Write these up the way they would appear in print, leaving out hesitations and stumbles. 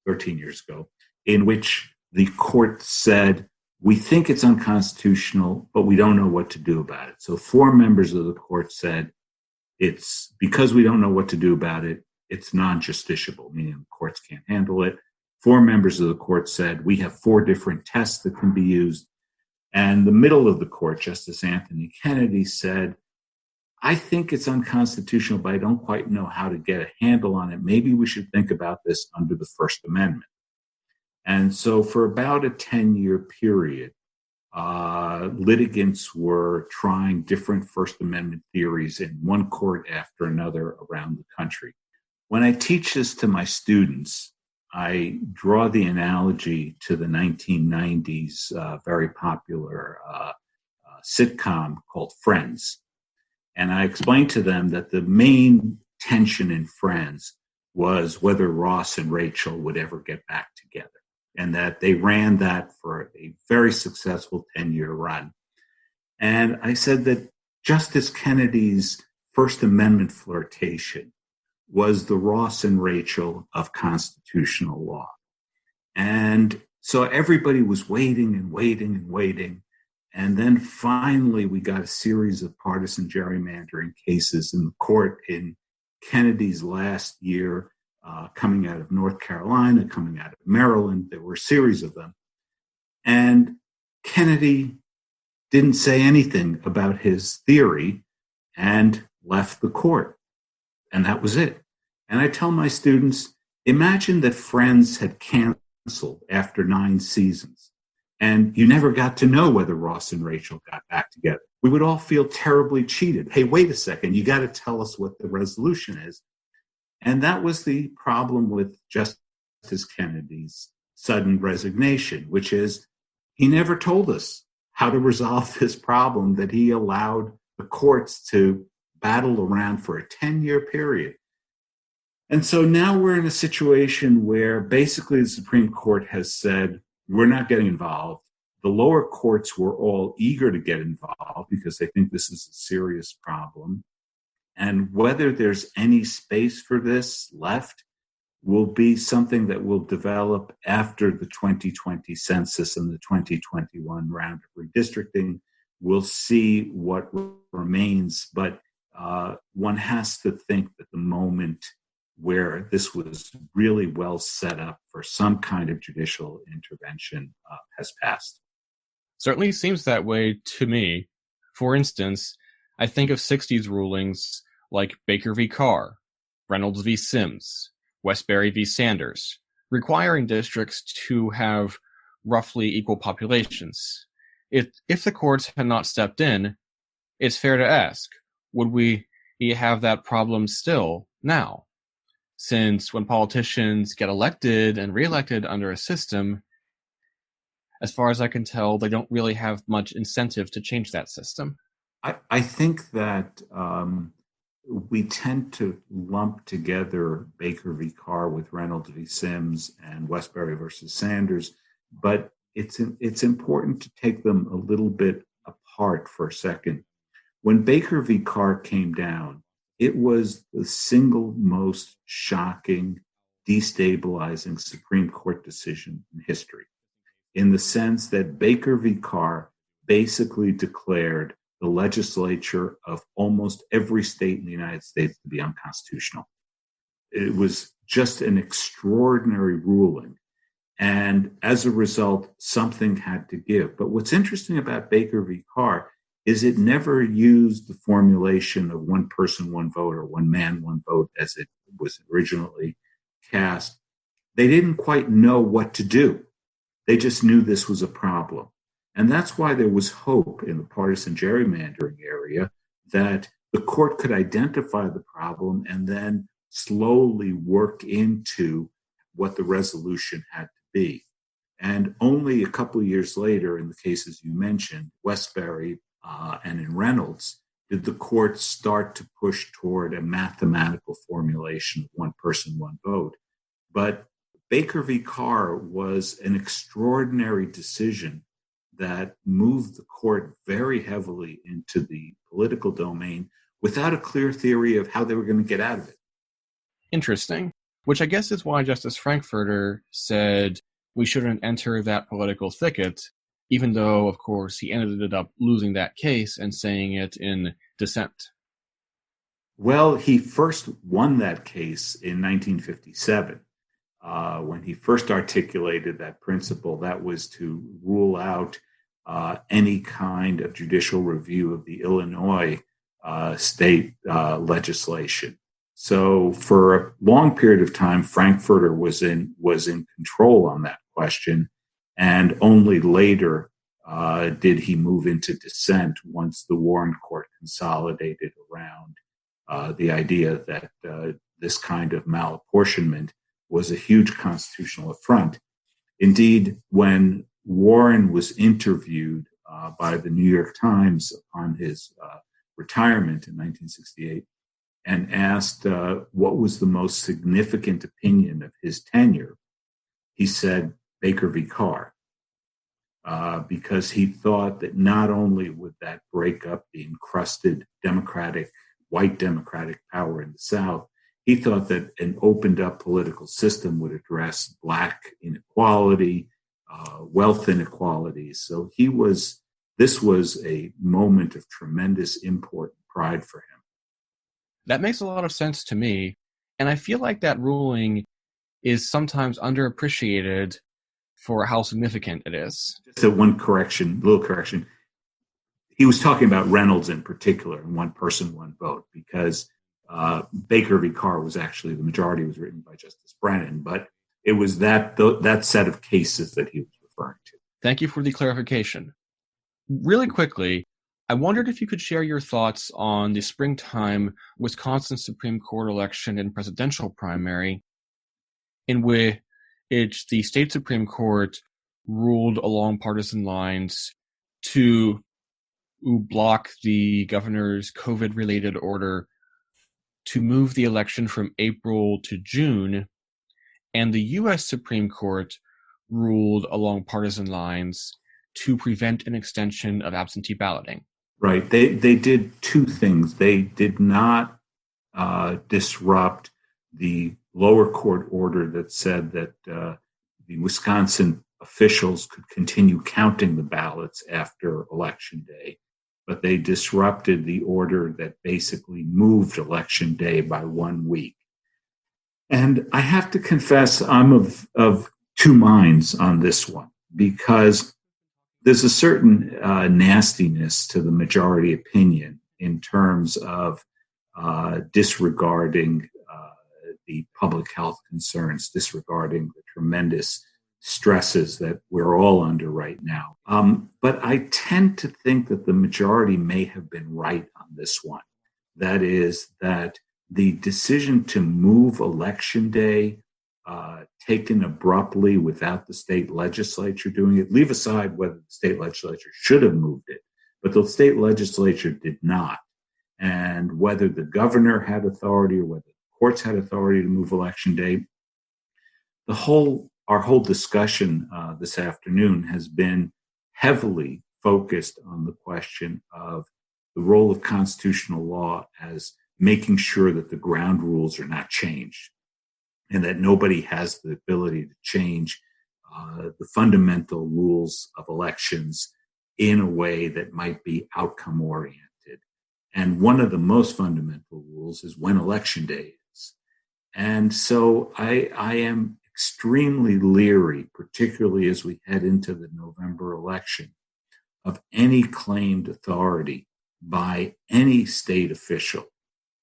13 years ago, in which the court said, we think it's unconstitutional, but we don't know what to do about it. So 4 members of the court said, it's because we don't know what to do about it, it's non-justiciable, meaning the courts can't handle it. 4 members of the court said, we have 4 different tests that can be used. And the middle of the court, Justice Anthony Kennedy, said, I think it's unconstitutional, but I don't quite know how to get a handle on it. Maybe we should think about this under the First Amendment. And so for about a 10-year period, litigants were trying different First Amendment theories in one court after another around the country. When I teach this to my students, I draw the analogy to the 1990s very popular sitcom called Friends. And I explained to them that the main tension in Friends was whether Ross and Rachel would ever get back together, and that they ran that for a very successful 10-year run. And I said that Justice Kennedy's First Amendment flirtation was the Ross and Rachel of constitutional law. And so everybody was waiting and waiting and waiting. And then finally, we got a series of partisan gerrymandering cases in the court in Kennedy's last year, coming out of North Carolina, coming out of Maryland. There were a series of them. And Kennedy didn't say anything about his theory and left the court. And that was it. And I tell my students, imagine that Friends had canceled after 9 seasons, and you never got to know whether Ross and Rachel got back together. We would all feel terribly cheated. Hey, wait a second, you got to tell us what the resolution is. And that was the problem with Justice Kennedy's sudden resignation, which is he never told us how to resolve this problem that he allowed the courts to battle around for a 10-year period. And so now we're in a situation where basically the Supreme Court has said, we're not getting involved. The lower courts were all eager to get involved because they think this is a serious problem. And whether there's any space for this left will be something that will develop after the 2020 census and the 2021 round of redistricting. We'll see what remains, but one has to think that the moment where this was really well set up for some kind of judicial intervention has passed. Certainly seems that way to me. For instance, I think of 60s rulings like Baker v. Carr, Reynolds v. Sims, Westbury v. Sanders, requiring districts to have roughly equal populations. If the courts had not stepped in, it's fair to ask, would we have that problem still now? Since when politicians get elected and reelected under a system, as far as I can tell, they don't really have much incentive to change that system. I think that we tend to lump together Baker v. Carr with Reynolds v. Sims and Westbury versus Sanders, but it's important to take them a little bit apart for a second. When Baker v. Carr came down, it was the single most shocking, destabilizing Supreme Court decision in history, in the sense that Baker v. Carr basically declared the legislature of almost every state in the United States to be unconstitutional. It was just an extraordinary ruling. And as a result, something had to give. But what's interesting about Baker v. Carr is it never used the formulation of one person, one vote, or one man, one vote as it was originally cast. They didn't quite know what to do. They just knew this was a problem. And that's why there was hope in the partisan gerrymandering area that the court could identify the problem and then slowly work into what the resolution had to be. And only a couple of years later, in the cases you mentioned, Westbury and in Reynolds, did the court start to push toward a mathematical formulation of one person, one vote. But Baker v. Carr was an extraordinary decision that moved the court very heavily into the political domain without a clear theory of how they were going to get out of it. Interesting. which I guess is why Justice Frankfurter said we shouldn't enter that political thicket, even though, of course, he ended up losing that case and saying it in dissent. Well, he first won that case in 1957. When he first articulated that principle, that was to rule out any kind of judicial review of the Illinois state legislation. So for a long period of time, Frankfurter was in control on that question, and only later did he move into dissent once the Warren Court consolidated around the idea that this kind of malapportionment was a huge constitutional affront. Indeed, when Warren was interviewed by the New York Times upon his retirement in 1968 and asked what was the most significant opinion of his tenure, he said Baker v. Carr, because he thought that not only would that break up the encrusted white democratic power in the South, he thought that an opened up political system would address Black inequality, wealth inequalities. So this was a moment of tremendous import and pride for him. That makes a lot of sense to me, and I feel like that ruling is sometimes underappreciated for how significant it is. Just a little correction. He was talking about Reynolds in particular, and one person, one vote, because Baker v. Carr was actually, the majority was written by Justice Brennan, but it was that set of cases that he was referring to. Thank you for the clarification. Really quickly, I wondered if you could share your thoughts on the springtime Wisconsin Supreme Court election and presidential primary, in which the state Supreme Court ruled along partisan lines to block the governor's COVID-related order to move the election from April to June, and the U.S. Supreme Court ruled along partisan lines to prevent an extension of absentee balloting. Right. They did two things. They did not disrupt the lower court order that said that the Wisconsin officials could continue counting the ballots after Election Day, but they disrupted the order that basically moved Election Day by 1 week. And I have to confess, I'm of two minds on this one, because there's a certain nastiness to the majority opinion in terms of disregarding the public health concerns, disregarding the tremendous stresses that we're all under right now. But I tend to think that the majority may have been right on this one. That is, that the decision to move Election Day, taken abruptly without the state legislature doing it, leave aside whether the state legislature should have moved it, but the state legislature did not. And whether the governor had authority or whether the courts had authority to move Election Day, our whole discussion this afternoon has been heavily focused on the question of the role of constitutional law as making sure that the ground rules are not changed and that nobody has the ability to change the fundamental rules of elections in a way that might be outcome oriented. And one of the most fundamental rules is when Election Day is. And so I am extremely leery, particularly as we head into the November election, of any claimed authority by any state official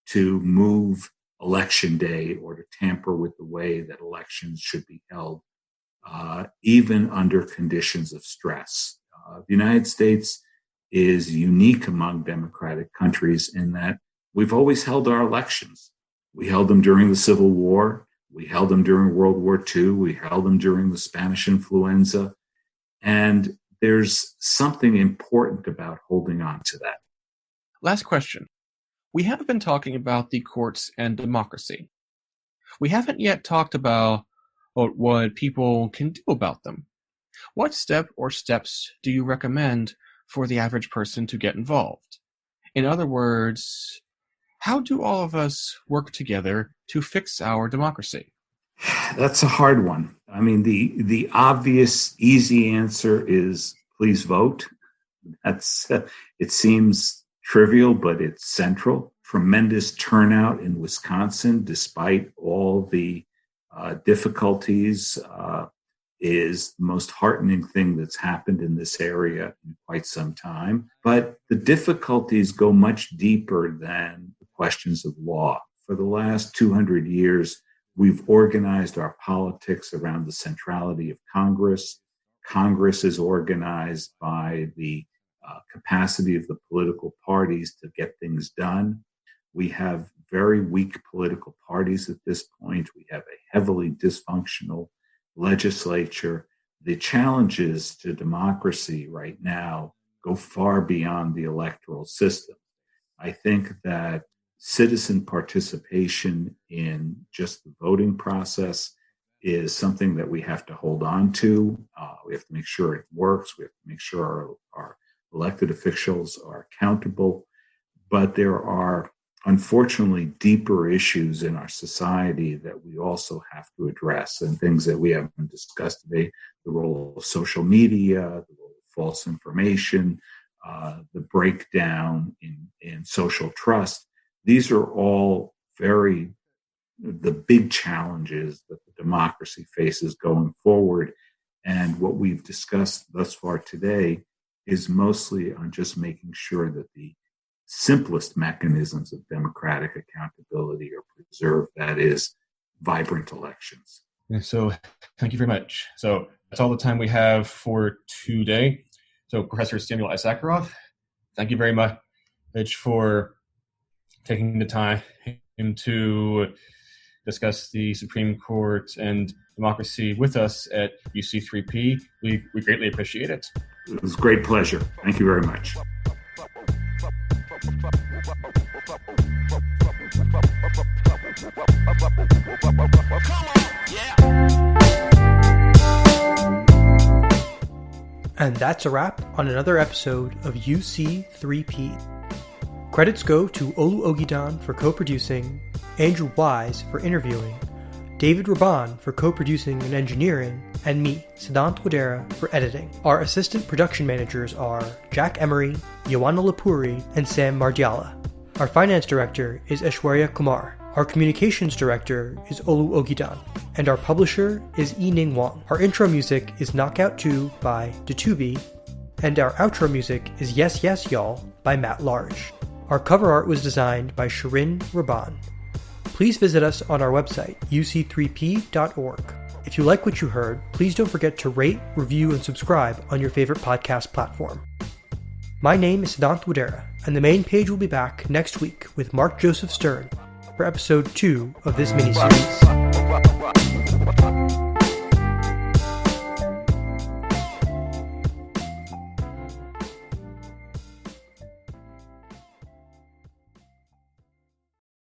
to move Election Day or to tamper with the way that elections should be held, even under conditions of stress. The United States is unique among democratic countries in that we've always held our elections. We held them during the Civil War. We held them during World War II. We held them during the Spanish influenza. And there's something important about holding on to that. Last question. We have been talking about the courts and democracy. We haven't yet talked about what people can do about them. What step or steps do you recommend for the average person to get involved? In other words, how do all of us work together to fix our democracy? That's a hard one. I mean, the obvious, easy answer is please vote. That's it seems trivial, but it's central. Tremendous turnout in Wisconsin, despite all the difficulties, is the most heartening thing that's happened in this area in quite some time. But the difficulties go much deeper than the questions of law. For the last 200 years, we've organized our politics around the centrality of Congress. Congress is organized by the capacity of the political parties to get things done. We have very weak political parties at this point. We have a heavily dysfunctional legislature. The challenges to democracy right now go far beyond the electoral system. I think that citizen participation in just the voting process is something that we have to hold on to. We have to make sure it works. We have to make sure our elected officials are accountable. But there are, unfortunately, deeper issues in our society that we also have to address, and things that we haven't discussed today: the role of social media, the role of false information, the breakdown in social trust. These are all the big challenges that the democracy faces going forward. And what we've discussed thus far today is mostly on just making sure that the simplest mechanisms of democratic accountability are preserved, that is, vibrant elections. And so thank you very much. So that's all the time we have for today. So Professor Samuel Isacharoff, thank you very much for taking the time to discuss the Supreme Court and democracy with us at UC3P. We greatly appreciate it. It was a great pleasure. Thank you very much. And that's a wrap on another episode of UC3P. Credits go to Olu Ogidan for co-producing, Andrew Wise for interviewing, David Raban for co-producing and engineering, and me, Siddhant Wadera, for editing. Our assistant production managers are Jack Emery, Ioana Lapuri, and Sam Mardiala. Our finance director is Aishwarya Kumar. Our communications director is Olu Ogidan. And our publisher is Yi-Ning Wang. Our intro music is Knockout 2 by Datubi, and our outro music is Yes Yes Y'all by Matt Large. Our cover art was designed by Shirin Raban. Please visit us on our website, uc3p.org. If you like what you heard, please don't forget to rate, review, and subscribe on your favorite podcast platform. My name is Siddhant Wadera, and the main page will be back next week with Mark Joseph Stern for episode 2 of this miniseries.